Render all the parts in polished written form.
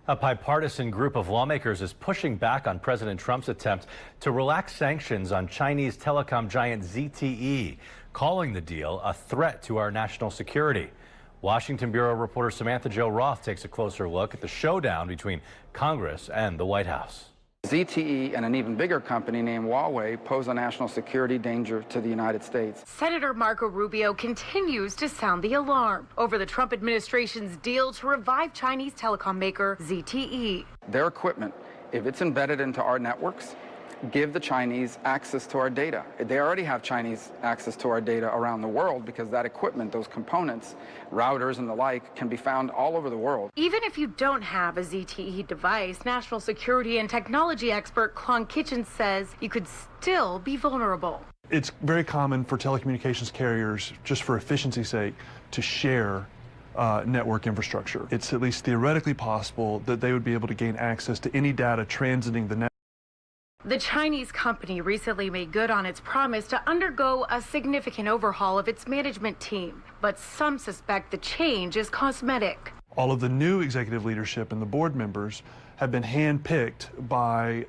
A bipartisan group of lawmakers is pushing back on President Trump's attempt to relax sanctions on Chinese telecom giant ZTE, calling the deal a threat to our national security. Washington Bureau reporter Samantha-Jo takes a closer look at the showdown between Congress and the White House. ZTE and an even bigger company named Huawei pose a national security danger to the United States. Senator Marco Rubio continues to sound the alarm over the Trump administration's deal to revive Chinese telecom maker ZTE. Their equipment, if it's embedded into our networks, give the Chinese access to our data. They already have Chinese access to our data around the world because that equipment, those components, routers and the like, can be found all over the world. Even if you don't have a ZTE device, national security and technology expert Klon Kitchen says you could still be vulnerable. It's very common for telecommunications carriers, just for efficiency's sake, to share network infrastructure. It's at least theoretically possible that they would be able to gain access to any data transiting the network. The Chinese company recently made good on its promise to undergo a significant overhaul of its management team, but some suspect the change is cosmetic. All of the new executive leadership and the board members have been handpicked by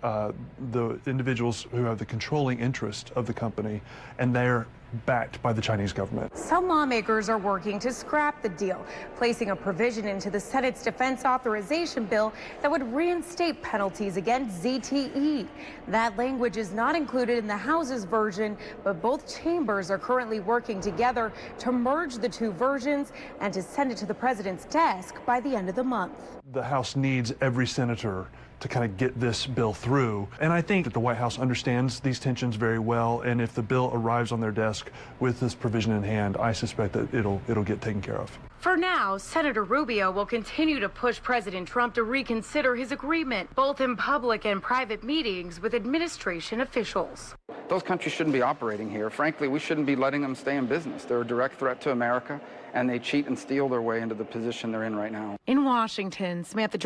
the individuals who have the controlling interest of the company, and they're backed by the Chinese government. Some lawmakers are working to scrap the deal, placing a provision into the Senate's defense authorization bill that would reinstate penalties against ZTE. That language is not included in the House's version, but both chambers are currently working together to merge the two versions and to send it to the president's desk by the end of the month. The House needs every senator to kind of get this bill through. And I think that the White House understands these tensions very well, and if the bill arrives on their desk with this provision in hand, I suspect that it'll get taken care of. For now, Senator Rubio will continue to push President Trump to reconsider his agreement, both in public and private meetings with administration officials. Those countries shouldn't be operating here. Frankly, we shouldn't be letting them stay in business. They're a direct threat to America, and they cheat and steal their way into the position they're in right now. In Washington, Samantha-Jo.